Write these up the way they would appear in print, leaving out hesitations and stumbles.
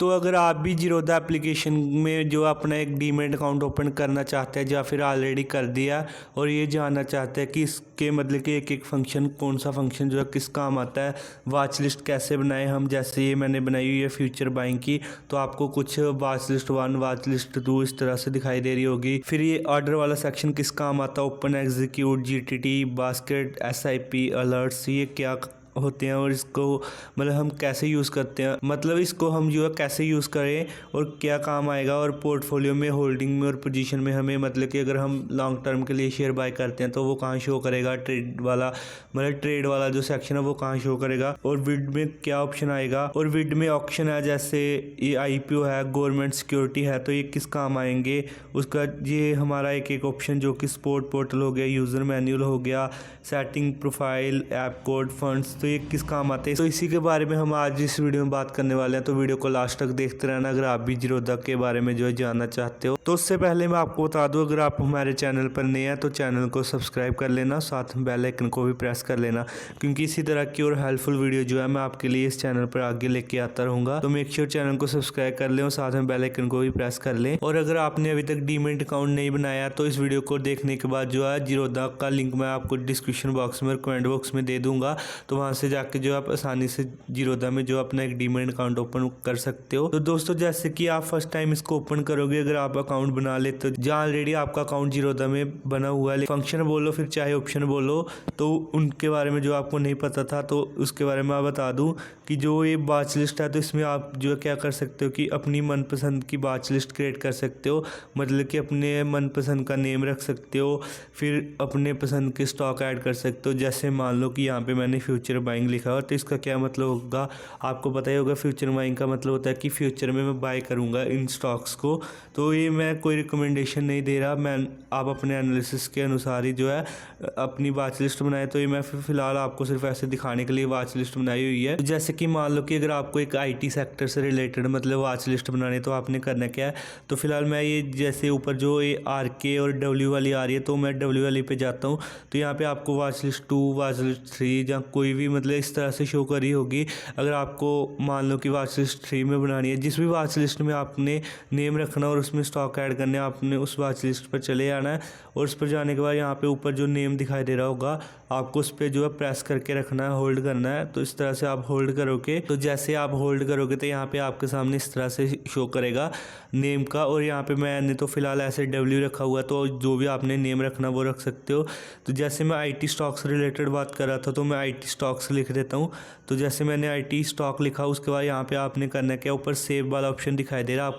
तो अगर आप भी जीरोधा एप्लीकेशन में जो अपना एक डीमैट अकाउंट ओपन करना चाहते हैं या फिर ऑलरेडी कर दिया और ये जानना चाहते हैं कि इसके मतलब कि एक एक फंक्शन कौन सा फंक्शन जो है किस काम आता है, वॉच लिस्ट कैसे बनाएं हम, जैसे ये मैंने बनाई हुई है फ्यूचर बाइंग की, तो आपको कुछ वॉच लिस्ट 1 वॉच लिस्ट 2 इस तरह से दिखाई दे रही होगी। फिर ये ऑर्डर वाला सेक्शन किस काम आता है, open execute GTT basket SIP alerts, ये क्या होते हैं और इसको मतलब हम कैसे यूज़ करते हैं, मतलब इसको हम जो है कैसे यूज़ करें और क्या काम आएगा, और पोर्टफोलियो में होल्डिंग में और पोजीशन में हमें मतलब कि अगर हम लॉन्ग टर्म के लिए शेयर बाय करते हैं तो वो कहाँ शो करेगा, ट्रेड वाला मतलब ट्रेड वाला जो सेक्शन है वो कहाँ शो करेगा, और विड में क्या ऑप्शन आएगा, और विड में ऑप्शन है जैसे ये आईपीओ है, गवर्नमेंट सिक्योरिटी है, तो ये किस काम आएंगे उसका, ये हमारा एक एक ऑप्शन जो कि स्पोर्ट पोर्टल हो गया, यूज़र मैनुअल हो गया, setting profile, app code, funds, तो ये किस काम आते हैं। तो इसी के बारे में हम आज इस वीडियो में बात करने वाले हैं, तो वीडियो को लास्ट तक देखते रहना अगर आप भी जीरोधा के बारे में जो है जानना चाहते हो। तो उससे पहले मैं आपको बता दूं, अगर आप हमारे चैनल पर नए हैं तो चैनल को सब्सक्राइब कर लेना, साथ में बेल आइकन को भी प्रेस कर लेना, क्योंकि इसी तरह की और हेल्पफुल वीडियो जो है मैं आपके लिए इस चैनल पर आगे लेके आता रहूँगा। तो मेक श्योर चैनल को सब्सक्राइब कर लें और साथ में बेल आइकन को भी प्रेस कर लें। और अगर आपने अभी तक डीमैट अकाउंट नहीं बनाया तो इस वीडियो को देखने के बाद जो है जीरोधा का लिंक मैं आपको डिस्क्रिप्शन बॉक्स में और कमेंट बॉक्स में दे दूंगा, तो वहाँ से जाके जो आप आसानी से जीरोधा में जो अपना एक डीमैट अकाउंट ओपन कर सकते हो। तो दोस्तों जैसे कि आप फर्स्ट टाइम इसको ओपन करोगे, अगर आप अकाउंट बना ले तो जहाँ ऑलरेडी आपका अकाउंट जीरोधा में बना हुआ है, फंक्शन बोलो फिर चाहे ऑप्शन बोलो, तो उनके बारे में जो आपको नहीं पता था तो उसके बारे में मैं बता दूं कि जो ये वॉच लिस्ट है तो इसमें आप जो क्या कर सकते हो कि अपनी मनपसंद की वॉच लिस्ट क्रिएट कर सकते हो, मतलब कि अपने मनपसंद का नेम रख सकते हो, फिर अपने पसंद के स्टॉक ऐड कर सकते हो। जैसे मान लो कि यहाँ पे मैंने फ्यूचर बाइंग लिखा हो, तो इसका क्या मतलब होगा आपको पता ही होगा। फ्यूचर बाइंग का मतलब होता है कि फ्यूचर में मैं बाय करूँगा इन स्टॉक्स को, तो ये मैं कोई रिकमेंडेशन नहीं दे रहा, मैं आप अपने एनालिसिस के अनुसार ही जो है अपनी वॉच लिस्ट बनाए। तो ये मैं फिलहाल आपको सिर्फ ऐसे दिखाने के लिए वॉच लिस्ट बनाई हुई है। तो जैसे कि मान लो कि अगर आपको एक आईटी सेक्टर से रिलेटेड मतलब वॉच लिस्ट बनानी, तो आपने करना क्या है, तो फिलहाल मैं ये जैसे ऊपर जो ये आरके और डब्ल्यू वाली आ रही है, तो मैं डब्ल्यू वाली पे जाता हूँ, तो यहाँ पे आपको वॉच लिस्ट 2 वॉच लिस्ट 3 या कोई भी मतलब इस तरह से शो करी होगी। अगर आपको मान लो कि वॉच लिस्ट 3 में बनानी है, जिस भी वॉच लिस्ट में आपने नेम रखना और उसमें स्टॉक ऐड करने, आपने उस वॉच लिस्ट पर चले आना है, और उस पर जाने के बाद यहाँ पे ऊपर जो नेम दिखाई दे रहा होगा आपको उस पर जो है प्रेस करके रखना है, होल्ड करना है। तो इस तरह से आप होल्ड करोगे, तो जैसे आप होल्ड करोगे तो यहाँ पे आपके सामने इस तरह से शो करेगा नेम का, और यहाँ पे मैंने तो फिलहाल ऐसे डब्ल्यू रखा हुआ है, तो जो भी आपने नेम रखना वो रख सकते हो। तो जैसे मैं आईटी स्टॉक से रिलेटेड बात कर रहा था तो मैं आईटी स्टॉक्स लिख देता हूँ। तो जैसे मैंने आईटी स्टॉक लिखा, उसके बाद यहाँ पे आपने करना क्या, ऊपर सेव वाला ऑप्शन दिखाई दे रहा है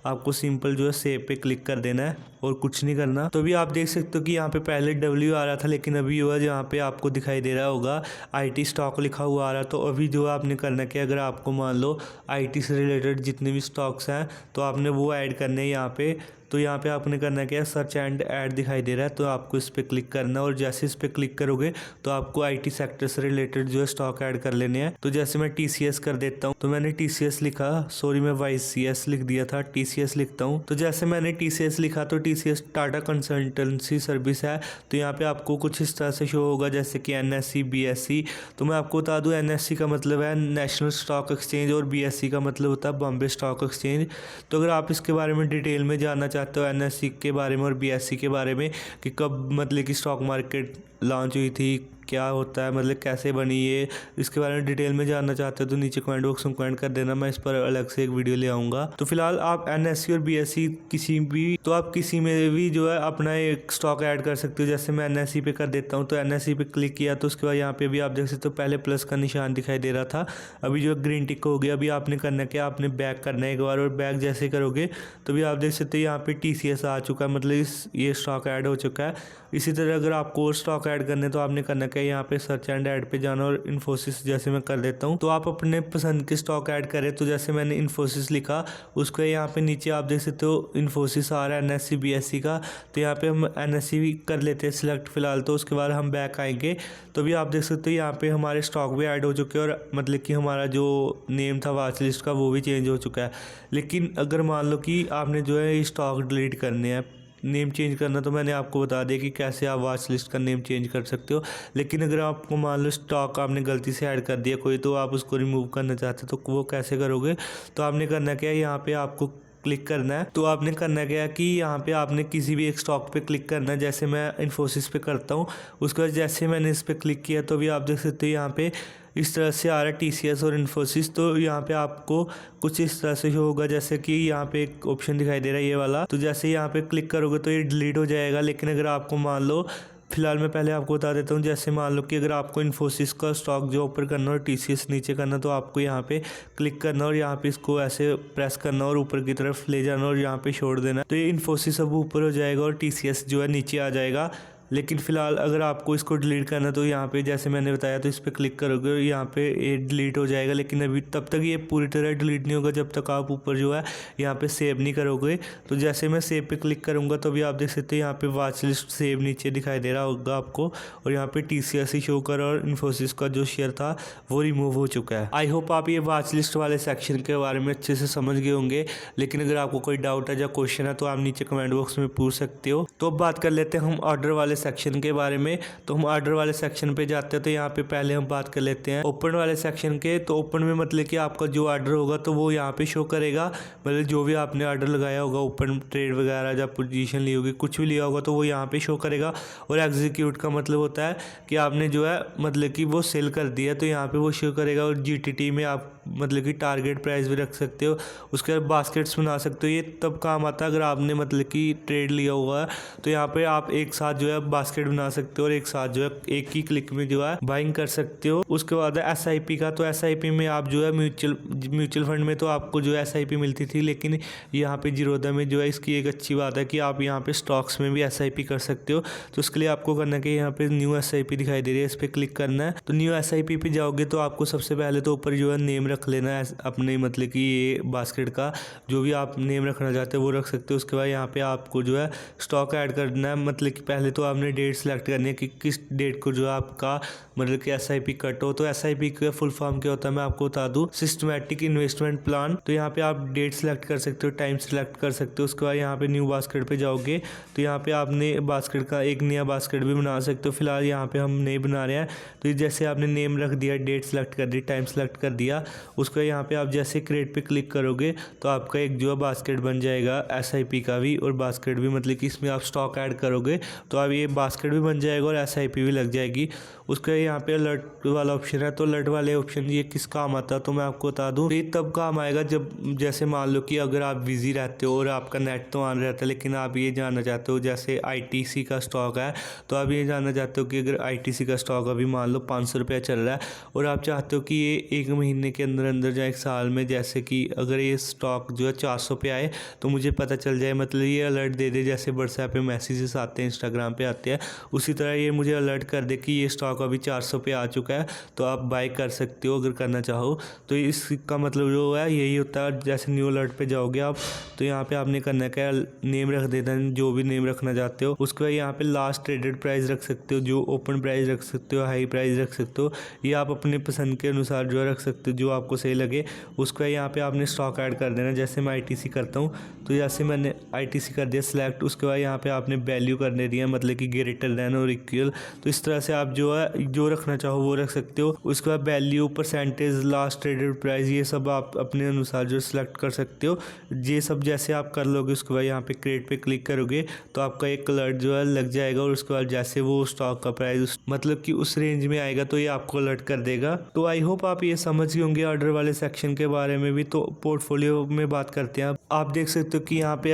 आपको सिंपल जो है सेव पे क्लिक कर देना है और कुछ नहीं करना। तो भी आप देख सकते हो कि यहाँ पे पहले डब्ल्यू आ रहा था, लेकिन अभी जो है यहाँ पे आपको दिखाई दे रहा होगा आईटी स्टॉक लिखा हुआ आ रहा है। तो अभी जो आपने करना क्या, अगर आपको मान लो आईटी से रिलेटेड जितने भी स्टॉक्स हैं तो आपने वो ऐड करने हैं यहाँ पे। तो यहाँ पे आपने करना क्या है, सर्च एंड ऐड दिखाई दे रहा है, तो आपको इस पर क्लिक करना, और जैसे इस पर क्लिक करोगे तो आपको आईटी सेक्टर से रिलेटेड जो है स्टॉक ऐड कर लेने हैं। तो जैसे मैं टीसीएस कर देता हूँ, तो मैंने टीसीएस लिखा, सॉरी मैं वाईसीएस लिख दिया था, टीसीएस लिखता हूँ। तो जैसे मैंने टीसीएस लिखा, तो टीसीएस टाटा कंसल्टेंसी सर्विस है, तो यहाँ पे आपको कुछ इस तरह से शो होगा जैसे कि एनएससी बीएससी। तो मैं आपको बता दूँ एनएससी का मतलब है नेशनल स्टॉक एक्सचेंज और बीएससी का मतलब होता है बॉम्बे स्टॉक एक्सचेंज। तो अगर आप इसके बारे में डिटेल में जानना चाहते हो एनएससी के बारे में और बीएससी के बारे में कि कब मतलब कि स्टॉक मार्केट लॉन्च हुई थी, क्या होता है, मतलब कैसे बनी ये, इसके बारे में डिटेल में जानना चाहते हो तो नीचे कमेंट बॉक्स में कमेंट कर देना, मैं इस पर अलग से एक वीडियो ले आऊँगा। तो फिलहाल आप एनएससी और बीएससी किसी भी, तो आप किसी में भी जो है अपना एक स्टॉक ऐड कर सकते हो। जैसे मैं एनएससी पे कर देता हूँ, तो एनएससी पे क्लिक किया तो उसके बाद यहाँ पे भी आप देख सकते हो पहले प्लस का निशान दिखाई दे रहा था, अभी जो ग्रीन टिक हो गया। अभी आपने करना क्या, आपने बैक करना है एक बार, और बैक जैसे करोगे तो भी आप देख सकते हो यहाँ पे टीसीएस आ चुका है, मतलब ये स्टॉक ऐड हो चुका है। इसी तरह अगर आपको और स्टॉक ऐड करने तो आपने करना क्या, यहाँ पे सर्च एंड ऐड पे जाना और इन्फोसिस जैसे मैं कर देता हूँ, तो आप अपने पसंद के स्टॉक ऐड करें। तो जैसे मैंने इन्फोसिस लिखा, उसको यहाँ पे नीचे आप देख सकते हो इन्फोसिस आ रहा है एनएससी बीएससी का, तो यहाँ पे हम एनएससी भी कर लेते हैं सिलेक्ट फिलहाल। तो उसके बाद हम बैक आएंगे तो भी आप देख सकते हो यहाँ पे हमारे स्टॉक भी ऐड हो चुके हैं, और मतलब कि हमारा जो नेम था वॉच लिस्ट का वो भी चेंज हो चुका है। लेकिन अगर मान लो कि आपने जो है ये स्टॉक डिलीट करने हैं नेम चेंज करना तो मैंने आपको बता दिया कि कैसे आप वॉच लिस्ट का नेम चेंज कर सकते हो। लेकिन अगर आपको मान लो स्टॉक आपने गलती से ऐड कर दिया कोई, तो आप उसको रिमूव करना चाहते हो तो वो कैसे करोगे। तो आपने करना क्या है, यहाँ पे आपको क्लिक करना है। तो आपने करना क्या है कि यहाँ पे आपने किसी भी एक स्टॉक पे क्लिक करना है। जैसे मैं इन्फोसिस पे करता हूँ, उसके बाद जैसे मैंने इस पर क्लिक किया तो भी आप देख सकते हो यहाँ पे इस तरह से आ रहा है TCS और इन्फोसिस। तो यहाँ पे आपको कुछ इस तरह से होगा, जैसे कि यहाँ पे एक ऑप्शन दिखाई दे रहा है ये वाला। तो जैसे यहाँ पे क्लिक करोगे तो ये डिलीट हो जाएगा। लेकिन अगर आपको मान लो, फिलहाल मैं पहले आपको बता देता हूँ, जैसे मान लो कि अगर आपको इन्फोसिस का स्टॉक जो ऊपर करना और TCS नीचे करना, तो आपको यहाँ पे क्लिक करना और यहाँ पे इसको ऐसे प्रेस करना और ऊपर की तरफ ले जाना और यहाँ पे छोड़ देना। तो ये इन्फोसिस अब ऊपर हो जाएगा और TCS जो है नीचे आ जाएगा। लेकिन फ़िलहाल अगर आपको इसको डिलीट करना तो यहाँ पे जैसे मैंने बताया, तो इस पर क्लिक करोगे और यहाँ पे ये डिलीट हो जाएगा। लेकिन अभी तब तक ये पूरी तरह डिलीट नहीं होगा जब तक आप ऊपर जो है यहाँ पे सेव नहीं करोगे। तो जैसे मैं सेव पे क्लिक करूँगा तो अभी आप देख सकते हैं यहाँ पे वॉच लिस्ट सेव नीचे दिखाई दे रहा होगा आपको, और यहाँ पे TCS ही शो कर और इन्फोसिस का जो शेयर था वो रिमूव हो चुका है। आई होप आप ये वॉच लिस्ट वाले सेक्शन के बारे में अच्छे से समझ गए होंगे। लेकिन अगर आपको कोई डाउट है या क्वेश्चन है तो आप नीचे कमेंट बॉक्स में पूछ सकते हो। तो अब बात कर लेते हैं हम ऑर्डर वाले सेक्शन के बारे में। तो हम ऑर्डर वाले सेक्शन पे जाते हैं। तो यहाँ पे पहले हम बात कर लेते हैं ओपन वाले सेक्शन के। तो ओपन में मतलब कि आपका जो ऑर्डर होगा तो वो यहाँ पे शो करेगा, मतलब जो भी आपने ऑर्डर लगाया होगा, ओपन ट्रेड वगैरह या पोजीशन ली होगी, कुछ भी लिया होगा तो वो यहाँ पे शो करेगा। और एग्जीक्यूट का मतलब होता है कि आपने जो है मतलब कि वो सेल कर दिया, तो यहाँ पे वो शो करेगा। और GTT में आप मतलब कि टारगेट प्राइस भी रख सकते हो, उसके बाद बास्केट्स बना सकते हो। ये तब काम आता है अगर आपने मतलब कि ट्रेड लिया हुआ है, तो यहाँ पे आप एक साथ जो है बास्केट बना सकते हो और एक साथ जो है एक ही क्लिक में जो है बाइंग कर सकते हो। उसके बाद है SIP का। तो SIP में आप जो है म्यूचुअल फंड में तो आपको जो SIP मिलती थी, लेकिन यहाँ पे जीरोधा में जो है इसकी एक अच्छी बात है कि आप यहाँ पे स्टॉक्स में भी SIP कर सकते हो। तो उसके लिए आपको करना है कि यहाँ पे न्यू SIP दिखाई दे रही है, इस पर क्लिक करना है। तो न्यू SIP पे जाओगे तो आपको सबसे पहले तो ऊपर जो है नेम रख लेना है अपने, मतलब कि ये बास्केट का जो भी आप नेम रखना चाहते हो वो रख सकते हो। उसके बाद यहाँ पे आपको जो है स्टॉक ऐड करना है, मतलब कि पहले तो आपने डेट सेलेक्ट करनी है कि किस डेट को जो है आपका मतलब कि SIP कट हो। तो SIP का फुल फॉर्म क्या होता है मैं आपको बता दूं, सिस्टमैटिक इन्वेस्टमेंट प्लान। तो यहाँ पे आप डेट सेलेक्ट कर सकते हो, टाइम सेलेक्ट कर सकते हो। उसके बाद यहाँ पे न्यू बास्केट पे जाओगे तो यहाँ पे आपने बास्केट का एक नया बास्केट भी बना सकते हो। फिलहाल यहाँ पे हम नहीं बना रहे हैं। तो जैसे आपने नेम रख दिया, डेट सेलेक्ट कर दी, टाइम सेलेक्ट कर दिया, उसका यहाँ पे आप जैसे क्रिएट पे क्लिक करोगे तो आपका एक जो है बास्केट बन जाएगा SIP का भी और बास्केट भी, मतलब कि इसमें आप स्टॉक ऐड करोगे तो अब ये बास्केट भी बन जाएगा और SIP भी लग जाएगी। उसका यहाँ पे अलर्ट वाला ऑप्शन है। तो अलर्ट वाले ऑप्शन ये किस काम आता है तो मैं आपको बता दूं, ये तब काम आएगा जब जैसे मान लो कि अगर आप बिजी रहते हो और आपका नेट तो ऑन रहता है, लेकिन आप ये जानना चाहते हो जैसे ITC का स्टॉक है, तो आप ये जानना चाहते हो कि अगर ITC का स्टॉक अभी मान लो 500 रुपया चल रहा है और आप चाहते हो कि ये एक महीने के अंदर अंदर या एक साल में, जैसे कि अगर ये स्टॉक जो है 400 पे आए तो मुझे पता चल जाए, मतलब ये अलर्ट दे दे, जैसे व्हाट्सएप पे मैसेजेस आते हैं, इंस्टाग्राम पे आते हैं, उसी तरह ये मुझे अलर्ट कर दे कि ये स्टॉक अभी 400 पे आ चुका है तो आप बाय कर सकते हो अगर करना चाहो। तो इसका मतलब जो है यही होता है। जैसे न्यू अलर्ट पे जाओगे आप तो यहाँ पे आपने करना क्या, नेम रख देना है जो भी नेम रखना चाहते हो। उसके बाद यहाँ पे लास्ट ट्रेडेड प्राइस रख सकते हो, जो ओपन प्राइस रख सकते हो, हाई प्राइस रख सकते हो, ये आप अपने पसंद के अनुसार जो है रख सकते हो, जो आपको सही लगे। उसके बाद यहाँ पे आपने स्टॉक ऐड कर देना। जैसे मैं ITC करता हूँ तो जैसे मैंने ITC कर दिया सिलेक्ट, उसके बाद यहाँ पे आपने वैल्यू करने दिया, मतलब कि ग्रेटर देन और इक्वल। तो इस तरह से आप जो है जो रखना चाहो वो रख सकते हो। उसके बाद value, percentage, last traded price, ये सब आप अपने अनुसार जो सिलेक्ट कर सकते हो। ये सब जैसे आप कर लोगे उसके बाद यहाँ पे क्रिएट पे क्लिक करोगे तो आपका एक अलर्ट जो है लग जाएगा और उसके बाद जैसे वो स्टॉक का प्राइस मतलब कि उस रेंज में आएगा तो ये आपको अलर्ट कर देगा। तो आई होप आप ये समझ गए होंगे ऑर्डर वाले सेक्शन के बारे में भी। तो पोर्टफोलियो में बात करते हैं। आप देख सकते हो कि यहाँ पे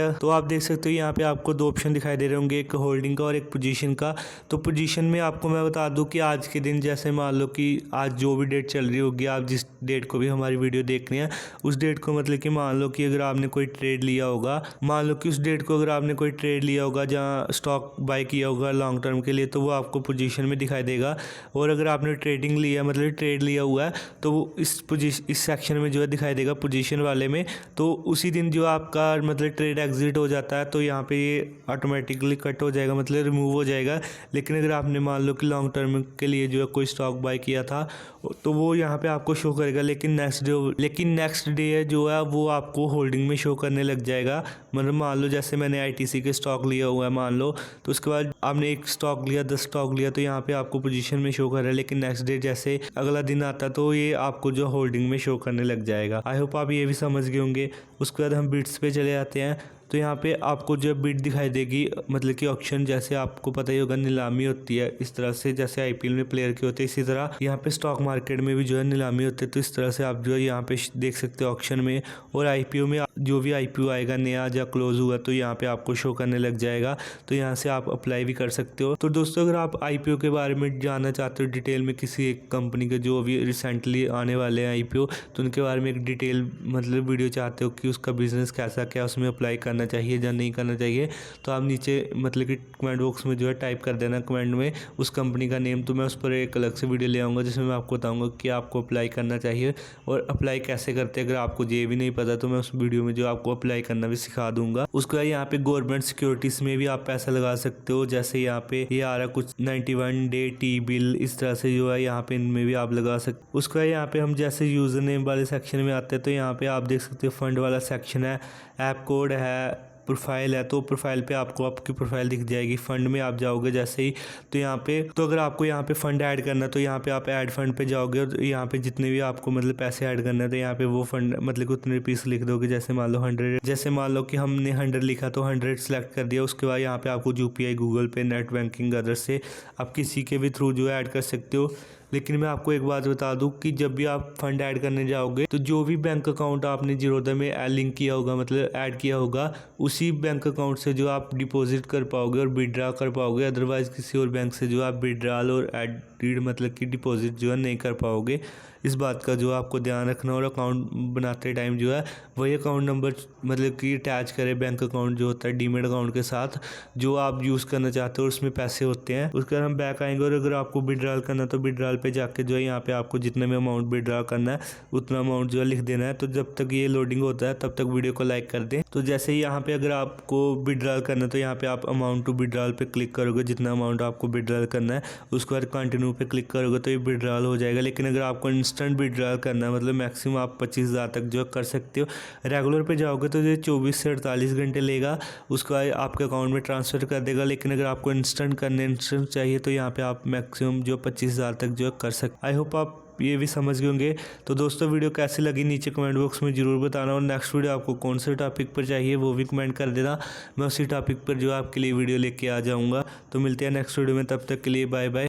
यहाँ पे आपको दो ऑप्शन दिखाई दे रहे होंगे, एक होल्डिंग का और एक पोजीशन का। तो पोजीशन में आपको मैं बता दूं कि आज के दिन जैसे मान लो कि आज जो भी डेट चल रही होगी, आप जिस डेट को भी हमारी वीडियो देख रहे हैं उस डेट को, मतलब कि मान लो कि अगर आपने कोई ट्रेड लिया होगा, मान लो कि उस डेट को अगर आपने कोई ट्रेड लिया होगा जहाँ स्टॉक बाय किया होगा लॉन्ग टर्म के लिए, तो वो आपको पोजीशन में दिखाई देगा। और अगर आपने ट्रेडिंग लिया, मतलब ट्रेड लिया हुआ है, तो वो इस सेक्शन में जो है दिखाई देगा पोजीशन वाले में। तो उसी दिन जो आपका मतलब ट्रेड एग्जिट हो जाता है तो यहाँ पे ये ऑटोमेटिकली कट हो जाएगा, मतलब रिमूव हो जाएगा। लेकिन अगर आपने मान लो कि लॉन्ग टर्म के लिए जो है कोई स्टॉक बाय किया था तो वो यहाँ पे आपको शो करेगा, लेकिन नेक्स्ट डे जो है वो आपको होल्डिंग में शो करने लग जाएगा। मतलब मान लो जैसे मैंने आईटीसी के स्टॉक लिया हुआ है मान लो, तो उसके बाद आपने एक स्टॉक लिया 10 स्टॉक लिया तो यहाँ पे आपको पोजीशन में शो कर रहा है, लेकिन नेक्स्ट डे जैसे अगला दिन आता तो ये आपको जो होल्डिंग में शो करने लग जाएगा। आई होप आप ये भी समझ गए होंगे। उसके बाद हम बिट्स पे चले आते हैं। तो यहाँ पे आपको जो बिट दिखाई देगी, मतलब कि ऑक्शन जैसे आपको पता ही होगा नीलामी होती है इस तरह से, जैसे आईपीएल में प्लेयर की होती है इसी तरह यहाँ पे स्टॉक मार्केट में भी जो है नीलामी होती है। तो इस तरह से आप जो है यहाँ पे देख सकते हो ऑक्शन में, और आईपीओ में जो भी आईपीओ आएगा नया या क्लोज हुआ तो यहाँ पे आपको शो करने लग जाएगा। तो यहाँ से आप अप्लाई भी कर सकते हो। तो दोस्तों अगर आप आईपीओ के बारे में जानना चाहते हो डिटेल में किसी एक कंपनी के जो अभी रिसेंटली आने वाले हैं आईपीओ, तो उनके बारे में एक डिटेल मतलब वीडियो चाहते हो कि उसका बिजनेस कैसा क्या उसमें अप्लाई करना चाहिए या नहीं करना चाहिए, तो आप नीचे मतलब कि कमेंट बॉक्स में जो है टाइप कर देना कमेंट में उस कंपनी का नेम। तो मैं उस पर एक अलग से वीडियो ले आऊँगा जिसमें मैं आपको बताऊँगा कि आपको अप्लाई करना चाहिए और अप्लाई कैसे करते हैं। अगर आपको ये भी नहीं पता तो मैं उस वीडियो में जो आपको अप्लाई करना भी सिखा दूंगा। उसके बाद यहाँ पे गवर्नमेंट सिक्योरिटीज में भी आप पैसा लगा सकते हो, जैसे यहाँ पे ये आ रहा कुछ 91 डे टी बिल, इस तरह से जो है यहाँ पे इनमें भी आप लगा सकते हो। उसके बाद यहाँ पे हम जैसे यूजर नेम वाले सेक्शन में आते हैं तो यहाँ पे आप देख सकते हो फंड वाला सेक्शन है, ऐप कोड है, प्रोफाइल है। तो प्रोफाइल पे आपको आपकी प्रोफाइल दिख जाएगी। फंड में आप जाओगे जैसे ही तो यहाँ पे, तो अगर आपको यहाँ पे फंड ऐड करना तो यहाँ पे आप ऐड फंड पे जाओगे और यहाँ पे जितने भी आपको मतलब पैसे ऐड करना है तो यहाँ पे वो फंड मतलब उतने रुपीस लिख दोगे। जैसे मान लो 100, जैसे मान लो कि हमने 100 लिखा तो 100 सेलेक्ट कर दिया। उसके बाद यहाँ पे आपको यूपीआई, गूगल पे, नेट बैंकिंग अदर से आप किसी के भी थ्रू जो है ऐड कर सकते हो। लेकिन मैं आपको एक बात बता दूं कि जब भी आप फंड ऐड करने जाओगे तो जो भी बैंक अकाउंट आपने जीरोधा में लिंक किया होगा मतलब ऐड किया होगा उसी बैंक अकाउंट से जो आप डिपॉजिट कर पाओगे और विड्रॉ कर पाओगे। अदरवाइज किसी और बैंक से जो आप विड्रॉल और एडिड मतलब कि डिपॉजिट जो है नहीं कर पाओगे। इस बात का जो आपको ध्यान रखना, और अकाउंट बनाते टाइम जो है वही अकाउंट नंबर मतलब कि अटैच करें बैंक अकाउंट जो होता है डीमेट अकाउंट के साथ जो आप यूज़ करना चाहते हो, उसमें पैसे होते हैं। उसके बाद हम बैक आएंगे और अगर आपको विड्रॉल करना तो विड्रॉल पे जाके जो है यहाँ पे आपको जितने में अमाउंट विड्रॉ करना है उतना अमाउंट जो है लिख देना है। तो जब तक ये लोडिंग होता है तब तक वीडियो को लाइक कर दें। तो जैसे ही यहाँ पे अगर आपको विड्रॉल करना है तो यहाँ पे आप अमाउंट टू विड्रॉल पे क्लिक करोगे, जितना अमाउंट आपको विड्रॉल करना है। उसके बाद कंटिन्यू पे क्लिक करोगे तो ये विड्रॉल हो जाएगा। लेकिन अगर आपको इंस्टेंट विड्रॉल करना है मतलब मैक्सिमम आप 25,000 तक जो कर सकते हो। रेगुलर पे जाओगे तो ये 24 से 48 घंटे लेगा, उसका आपके अकाउंट में ट्रांसफ़र कर देगा। लेकिन अगर आपको इंस्टेंट चाहिए तो यहाँ पे आप मैक्सिमम जो 25,000 तक जो कर सकते। आई होप आप ये भी समझ गए होंगे। तो दोस्तों वीडियो कैसी लगी नीचे कमेंट बॉक्स में ज़रूर बताना, और नेक्स्ट वीडियो आपको कौन से टॉपिक पर चाहिए वो भी कमेंट कर देना। मैं उसी टॉपिक पर जो आपके लिए वीडियो लेके आ जाऊँगा। तो मिलते हैं नेक्स्ट वीडियो में, तब तक के लिए बाय बाय।